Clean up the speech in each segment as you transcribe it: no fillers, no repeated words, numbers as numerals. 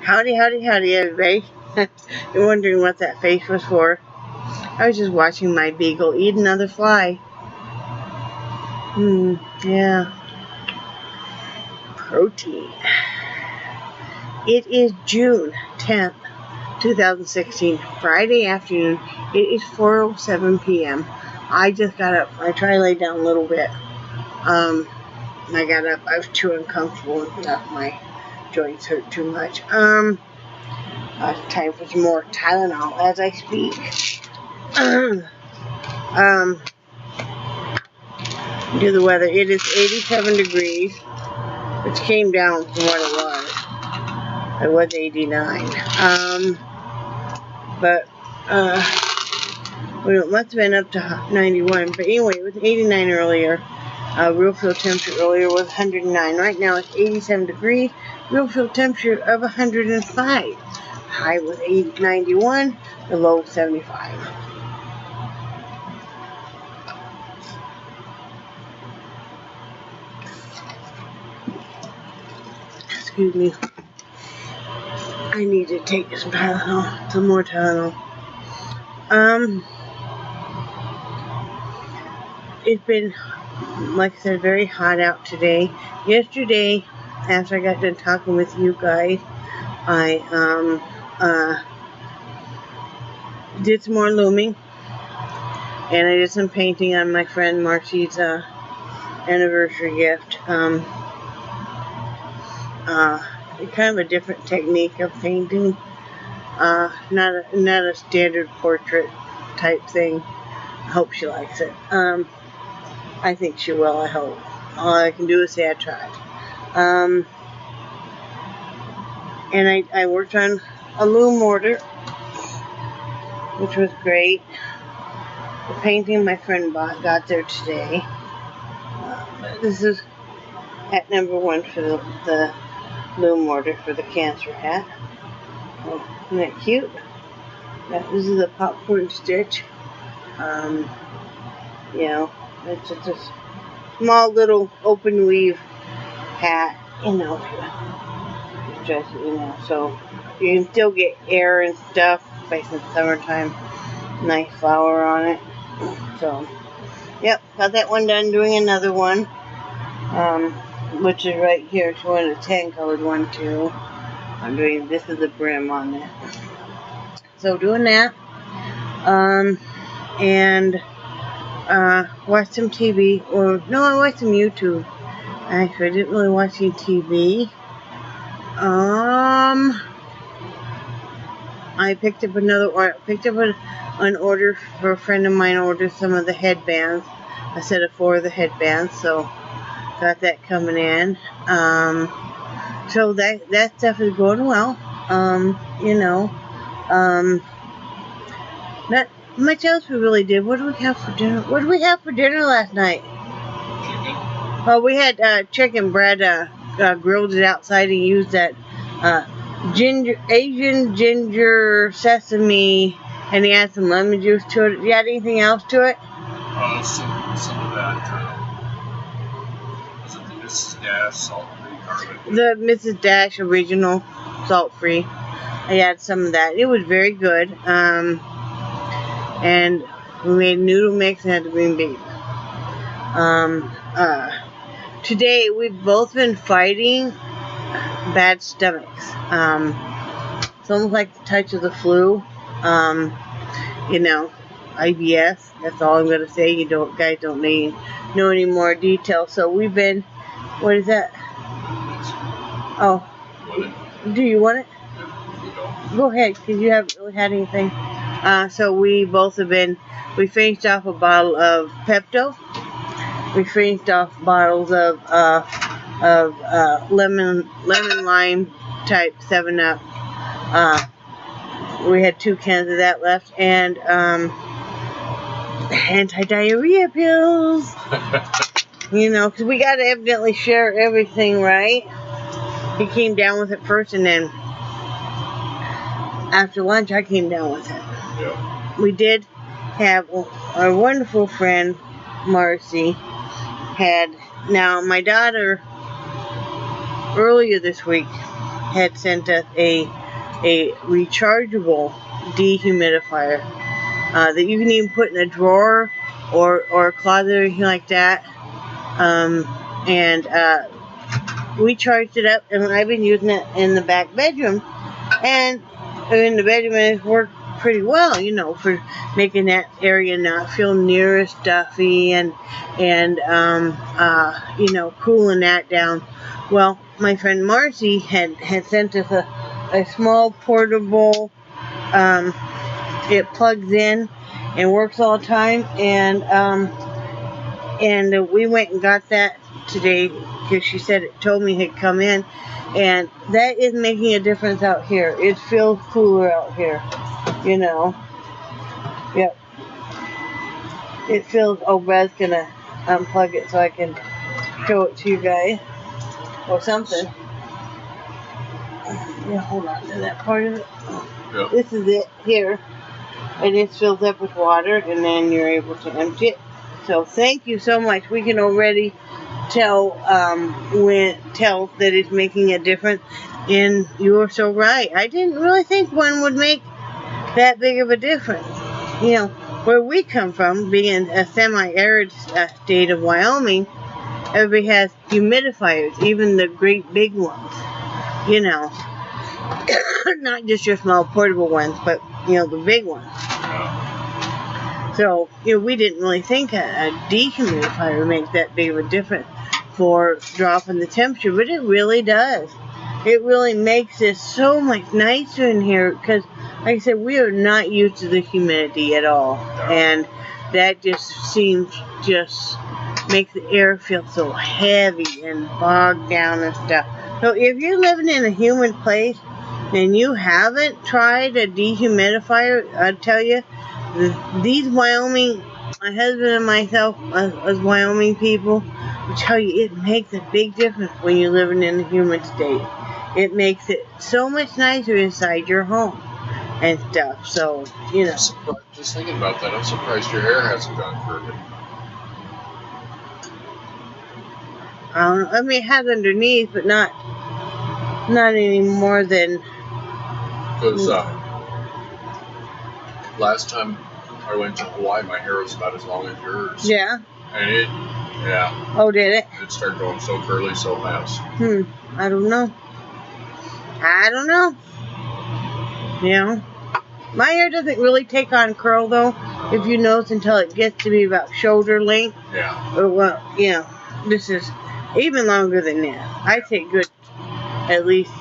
Howdy, howdy, howdy, everybody. You're wondering what that face was for. I was just watching my beagle eat another fly. Yeah. Protein. It is June 10th, 2016, Friday afternoon. It is 4:07 p.m. I just got up. I tried to lay down a little bit. I got up. I was too uncomfortable and my joints hurt too much. Time for some more Tylenol as I speak. Do the weather. It is 87 degrees, which came down from what it was. It was 89. Well, it must have been up to 91. But anyway, it was 89 earlier. Real field temperature earlier was 109. Right now it's 87 degrees. Real field temperature of 105. High was 91. The low 75. Excuse me. I need to take some Tylenol. Some more Tylenol. It's been, like I said, very hot out today. Yesterday, after I got done talking with you guys, I did some more looming, and I did some painting on my friend Marcy's anniversary gift. Kind of a different technique of painting, not a standard portrait type thing. I hope she likes it. I think she will, I hope. All I can do is say I tried. And I worked on a loom order, which was great. The painting my friend got there today. This is at number 1 for the loom order for the cancer hat. Oh, isn't that cute? This is a popcorn stitch. You know, it's just a small little open weave hat, you know, just, you know, so you can still get air and stuff, especially in the summertime. Nice flower on it. So, yep, got that one done. Doing another one, which is right here. It's one of the tan colored one too. I'm doing, this is the brim on it. So doing that, and watch some TV, or no, I watched some YouTube. Actually, I didn't really watch any TV. I picked up an order for a friend of mine. Ordered some of the headbands, a set of 4 of the headbands. So got that coming in. So that stuff is going well. You know, not much else we really did. What did we have for dinner? What did we have for dinner last night? Chicken. Oh, we had chicken. Brad grilled it outside and used that Asian ginger sesame, and he had some lemon juice to it. Did you add anything else to it? Some of that. Was it the Mrs. Dash salt-free garlic? The Mrs. Dash original salt-free. I had some of that. It was very good. And we made noodle mix and had the green beans. Today we've both been fighting bad stomachs. It's almost like the touch of the flu. You know, IBS. That's all I'm gonna say. Guys don't know any more details. So we've been. What is that? Oh, do you want it? Go ahead, because you haven't really had anything. So we both have been. We finished off a bottle of Pepto. We finished off bottles of lemon lime type 7-Up. We had 2 cans of that left, and anti-diarrhea pills. You know, because we got to evidently share everything, right? He came down with it first, and then after lunch, I came down with it. Yeah. We did have our wonderful friend Marcy had. Now, my daughter earlier this week had sent us a rechargeable dehumidifier that you can even put in a drawer or a closet or anything like that. And we charged it up, and I've been using it in the back bedroom, and in the bedroom it's worked pretty well, you know, for making that area not feel near as stuffy and you know, cooling that down. Well, my friend Marcy had sent us a small portable, it plugs in and works all the time, and we went and got that today because she said it told me it had come in, and that is making a difference out here. It feels cooler out here, you know. Yep. It feels. Oh, Brad's gonna unplug it so I can show it to you guys or something. Yeah, hold on to that part of it. Yep. This is it here. And it fills up with water, and then you're able to empty it. So thank you so much. We can already tell that it's making a difference. And you're so right. I didn't really think one would make that big of a difference. You know, where we come from, being a semi-arid state of Wyoming, everybody has humidifiers, even the great big ones. You know, not just your small portable ones, but you know, the big ones. So, you know, we didn't really think a dehumidifier would make that big of a difference for dropping the temperature, but it really does. It really makes it so much nicer in here because, like I said, we are not used to the humidity at all. And that just makes the air feel so heavy and bogged down and stuff. So if you're living in a humid place and you haven't tried a dehumidifier, I tell you, these Wyoming, my husband and myself, as Wyoming people, will tell you it makes a big difference when you're living in a humid state. It makes it so much nicer inside your home and stuff. So, you know. Just thinking about that, I'm surprised your hair hasn't gone crooked. I don't know. I mean, it has underneath, but not any more than. Because last time I went to Hawaii, my hair was about as long as yours. Yeah. And Oh, did it? It started going so curly so fast. I don't know. You know, my hair doesn't really take on curl though, if you notice, until it gets to be about shoulder length. Yeah. Or, well, you know, this is even longer than that. I take good, at least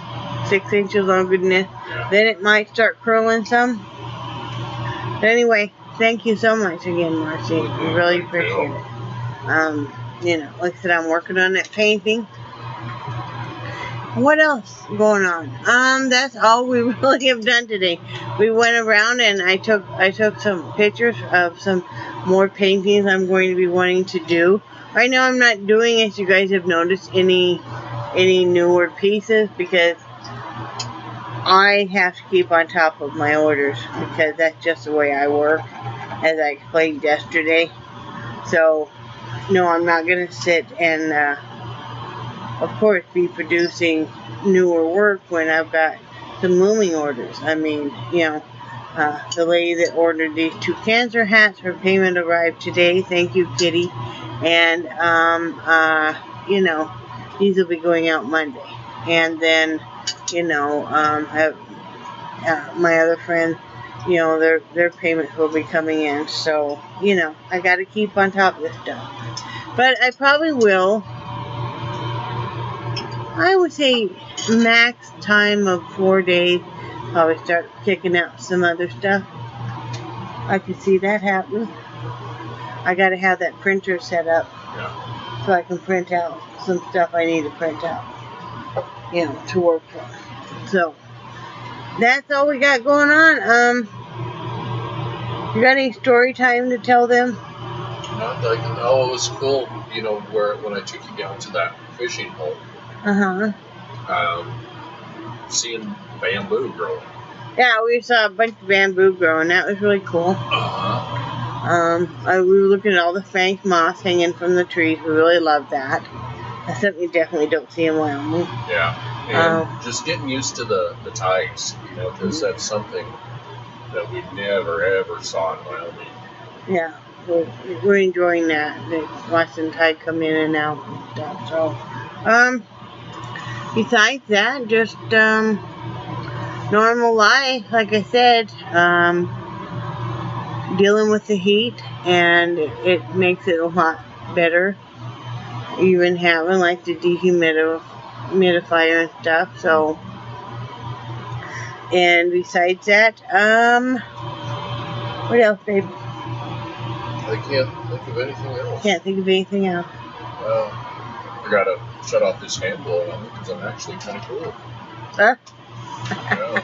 6 inches longer than this. Yeah. Then it might start curling some. But anyway, thank you so much again, Marcy. We really appreciate it. You know, like I said, I'm working on that painting. What else going on? That's all we really have done today. We went around and I took some pictures of some more paintings I'm going to be wanting to do. Right now I'm not doing, as you guys have noticed, any newer pieces because I have to keep on top of my orders because that's just the way I work, as I explained yesterday. So, no, I'm not going to sit and, of course, be producing newer work when I've got some looming orders. I mean, you know, the lady that ordered these 2 cancer hats, her payment arrived today. Thank you, Kitty. And, you know, these will be going out Monday. And then, you know, my other friend, you know, their payments will be coming in. So, you know, I got to keep on top of this stuff. But I probably will, I would say max time of 4 days, probably start kicking out some other stuff. I could see that happening. I got to have that printer set up so I can print out some stuff I need to print out, you know, to work from. So, that's all we got going on. You got any story time to tell them? Not like, oh, it was cool, you know, when I took you down to that fishing hole. Seeing bamboo growing. Yeah, we saw a bunch of bamboo growing. That was really cool. We were looking at all the fank moss hanging from the trees. We really loved that. That's something you definitely don't see in Wyoming. Yeah. And just getting used to the tides, you know, because that's something that we never ever saw in Wyoming. Yeah, we're enjoying that. Watching the tide come in and out and stuff. So, besides that, just normal life, like I said. Dealing with the heat, and it makes it a lot better. Even having like the dehumidifier and stuff. So, and besides that, what else, babe? I can't think of anything else. Can't think of anything else. Well, I gotta shut off this hand blowing on me because I'm actually kind of cool. Huh? Yeah.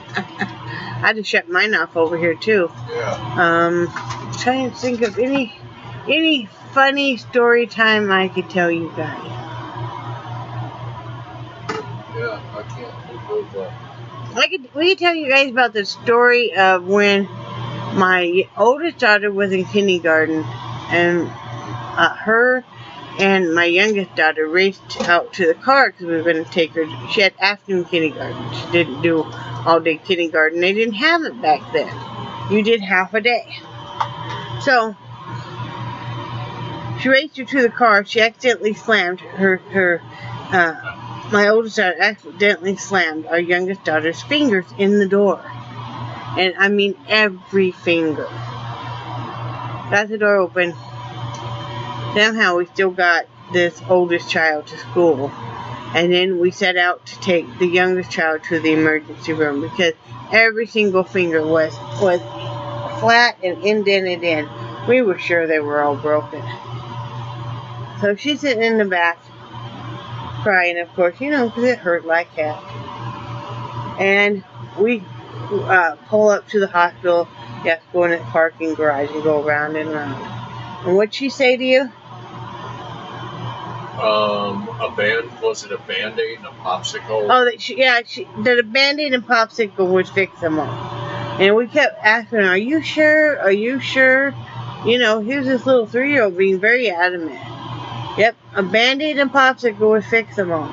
I had to shut mine off over here too. Yeah. Trying to think of any funny story time I could tell you guys. Yeah, I can't think of. We could tell you guys about the story of when my oldest daughter was in kindergarten, and her and my youngest daughter raced out to the car because we were going to take her. She had afternoon kindergarten. She didn't do all-day kindergarten. They didn't have it back then. You did half a day. So she raced her to the car. She accidentally slammed my oldest daughter accidentally slammed our youngest daughter's fingers in the door. And I mean every finger. Got the door open. Somehow we still got this oldest child to school. And then we set out to take the youngest child to the emergency room because every single finger was flat and indented in. We were sure they were all broken. So she's sitting in the back crying, of course, you know, because it hurt like heck. And we pull up to the hospital. You have to go in the parking garage and go around and around. And what'd she say to you? Was it a Band-Aid and a popsicle? Oh, that a Band-Aid and popsicle would fix them all. And we kept asking her, are you sure? Are you sure? You know, here's this little 3-year-old being very adamant. Yep, a Band-Aid and popsicle would fix them all.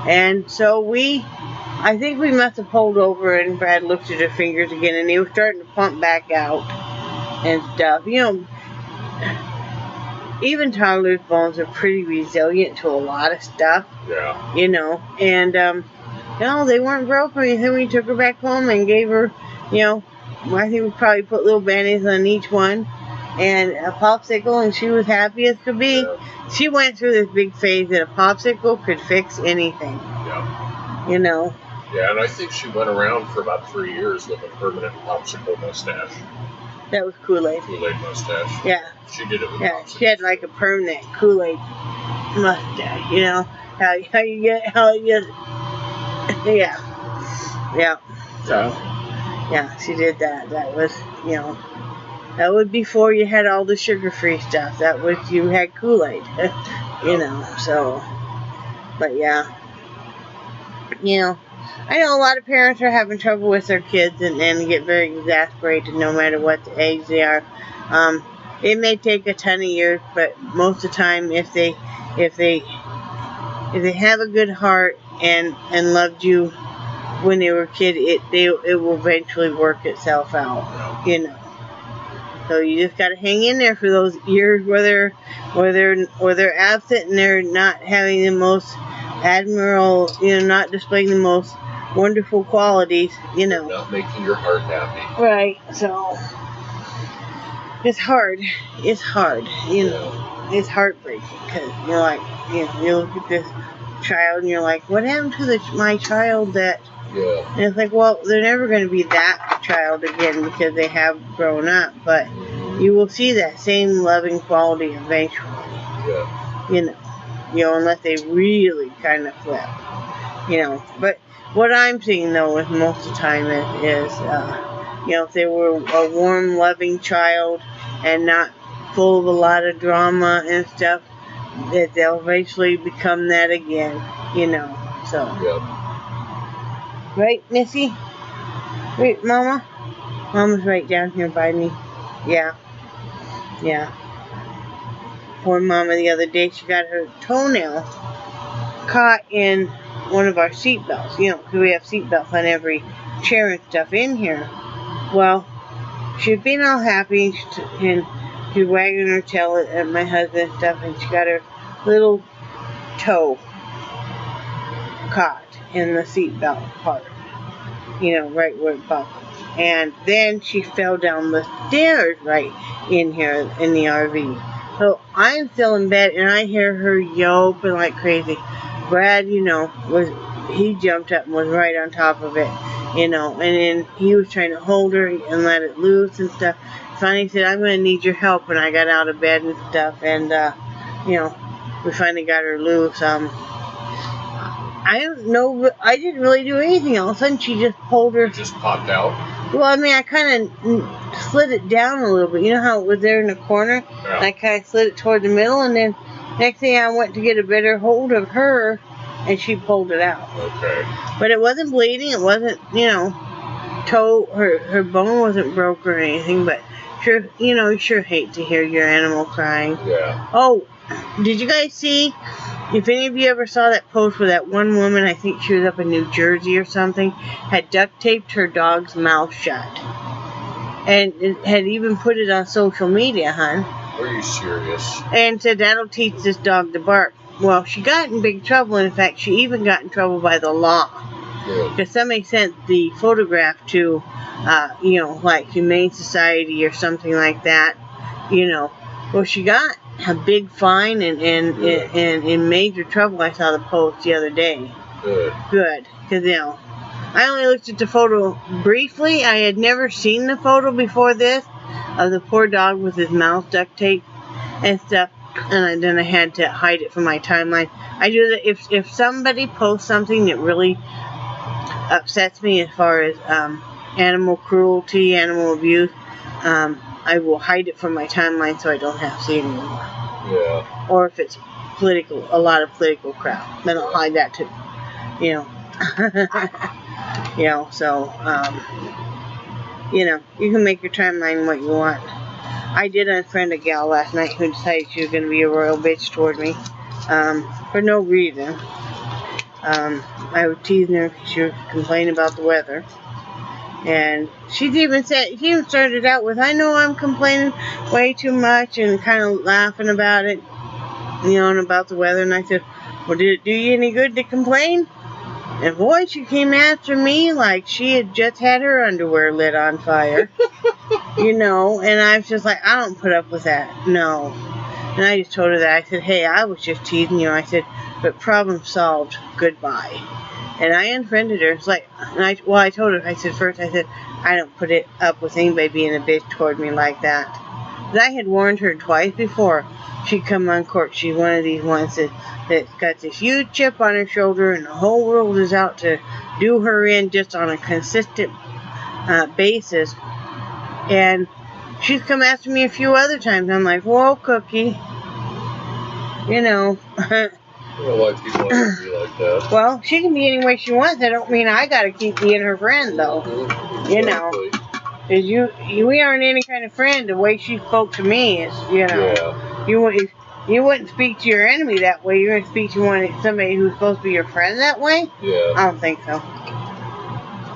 And so I think we must have pulled over and Brad looked at her fingers again and they were starting to pump back out and stuff. You know, even toddlers' bones are pretty resilient to a lot of stuff. Yeah. You know, and, no, they weren't broke or anything. We took her back home and gave her, you know, I think we probably put little Band-Aids on each one and a popsicle, and she was happy as could be. Yeah. She went through this big phase that a popsicle could fix anything. Yeah. You know. Yeah, and I think she went around for about 3 years with a permanent popsicle mustache. That was Kool-Aid. Kool-Aid mustache. Yeah. She did it with popsicles. She had like a permanent Kool-Aid mustache, you know. How you get, yeah. Yeah. So, yeah, she did that. That was, you know, that was before you had all the sugar-free stuff. That was, you had Kool-Aid, you know, so, but yeah. You know, I know a lot of parents are having trouble with their kids and get very exasperated no matter what the age they are. It may take a ton of years, but most of the time, if they have a good heart and loved you when they were a kid, it will eventually work itself out. You know. So you just gotta hang in there for those years where they're absent and they're not having the most admirable, you know, not displaying the most wonderful qualities, you know. Not making your heart happy. Right. So it's hard. It's hard. You know, it's heartbreaking because you're like, you know, you look at this child and you're like, what happened to my child that? Yeah. And it's like, well, they're never going to be that child again because they have grown up, but you will see that same loving quality eventually. Yeah. You know, unless they really kind of flip. You know, but what I'm seeing though is most of the time is you know, if they were a warm, loving child and not full of a lot of drama and stuff, that they'll eventually become that again. You know, so. Yeah. Right, Missy? Wait, Mama? Mama's right down here by me. Yeah. Yeah. Poor Mama the other day, she got her toenail caught in one of our seat belts, you know, because we have seat belts on every chair and stuff in here. Well, she was being all happy, and she's wagging her tail at my husband and stuff, and she got her little toe caught in the seat belt part, you know, right where it buckled. And then she fell down the stairs right in here in the RV. So I'm still in bed, and I hear her yelping like crazy. Brad, you know, he jumped up and was right on top of it, you know, and then he was trying to hold her and let it loose and stuff. Finally said, I'm going to need your help, and I got out of bed and stuff, and, you know, we finally got her loose. I don't know, I didn't really do anything. All of a sudden, she just pulled her. It just popped out? Well, I mean, I kind of slid it down a little bit. You know how it was there in the corner? Yeah. And I kind of slid it toward the middle, and then next thing I went to get a better hold of her, and she pulled it out. Okay. But it wasn't bleeding. It wasn't, you know, her bone wasn't broke or anything. But sure, you know, you sure hate to hear your animal crying. Yeah. Oh, did you guys see? If any of you ever saw that post where that one woman, I think she was up in New Jersey or something, had duct taped her dog's mouth shut. And it had even put it on social media, hon. Are you serious? And said that'll teach this dog to bark. Well, she got in big trouble. In fact, she even got in trouble by the law. Good. Because somebody sent the photograph to, you know, like Humane Society or something like that. You know, well, she got a big fine and in major trouble. I saw the post the other day. Good. Because, you know, I only looked at the photo briefly. I had never seen the photo before this of the poor dog with his mouth duct taped and stuff. And then I had to hide it from my timeline. I do that if somebody posts something that really upsets me as far as animal cruelty, animal abuse, I will hide it from my timeline so I don't have to see it anymore. Yeah. Or if it's political, a lot of political crap, then I'll hide that too. You know. You know, so, you know, you can make your timeline what you want. I did unfriend a gal last night who decided she was going to be a royal bitch toward me, for no reason. I was teasing her because she was complaining about the weather. And she even started out with, I know I'm complaining way too much, and kind of laughing about it, you know, and about the weather. And I said, well, did it do you any good to complain? And boy, she came after me like she had just had her underwear lit on fire. You know, and I was just like, I don't put up with that. No. And I just told her that. I said, hey, I was just teasing you. I said, but problem solved. Goodbye. And I unfriended her. It's like, and I told her, I said, I don't put it up with anybody being a bitch toward me like that. But I had warned her twice before she'd come on court. She's one of these ones that's got this huge chip on her shoulder, and the whole world is out to do her in just on a consistent basis. And she's come after me a few other times. I'm like, whoa, Cookie. You know. I don't like people that be like that. Well, she can be any way she wants. That don't mean I gotta keep being her friend, though. Exactly. You know. Because we aren't any kind of friend. The way she spoke to me is, you know. Yeah. You wouldn't speak to your enemy that way. You're going to speak to somebody who's supposed to be your friend that way? Yeah. I don't think so.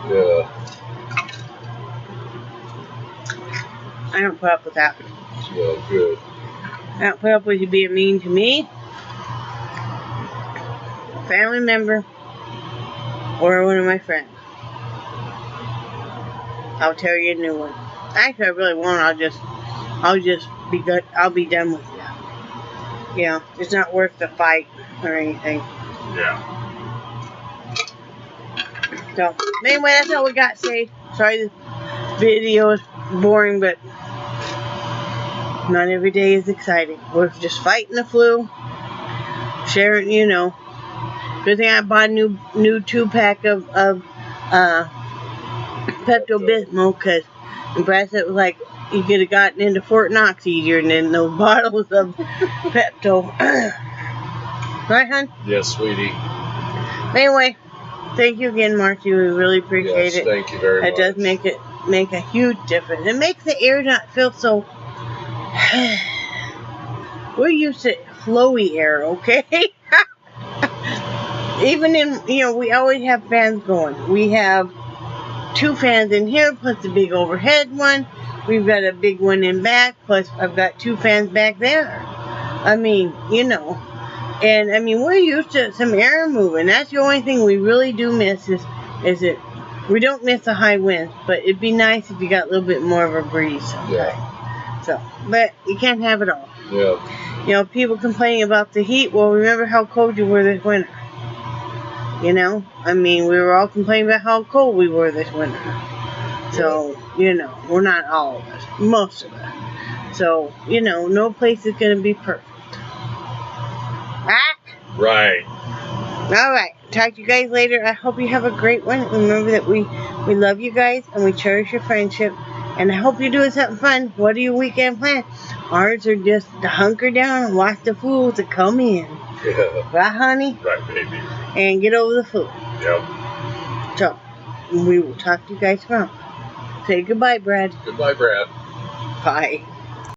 Yeah. I don't put up with that. Yeah, good. I don't put up with you being mean to me, a family member, or one of my friends. I'll tell you a new one. Actually, I really won't. I'll just be good. I'll be done with you. You know, it's not worth the fight or anything. Yeah. So, anyway, that's all we got to say. Sorry this video is boring, but not every day is exciting. We're just fighting the flu. Sharing, you know. Good thing I bought a new 2-pack of Pepto-Bismol, because Brad said it was like you could have gotten into Fort Knox easier than those bottles of Pepto. Right, hon? Yes, sweetie. Anyway, thank you again, Marcy. We really appreciate it. Thank you very much. It does make a huge difference. It makes the air not feel so... We're used to flowy air, okay? even in, we always have fans going. We have 2 fans in here, plus the big overhead one. We've got a big one in back, plus I've got 2 fans back there. I mean, and I mean, we're used to some air moving. That's the only thing we really do miss is it. We don't miss the high winds, but it'd be nice if you got a little bit more of a breeze sometime. Yeah. So, but you can't have it all. Yeah. People complaining about the heat. Well, remember how cold you were this winter. I mean, we were all complaining about how cold we were this winter. So, we're not all of us. Most of us. So, no place is going to be perfect. Right. All right. Talk to you guys later. I hope you have a great one. Remember that we love you guys and we cherish your friendship. And I hope you're doing something fun. What are your weekend plans? Ours are just to hunker down and watch the fools that come in. Yeah. Right, honey? Right, baby. And get over the flu. Yep. So, we will talk to you guys tomorrow. Say goodbye, Brad. Goodbye, Brad. Bye.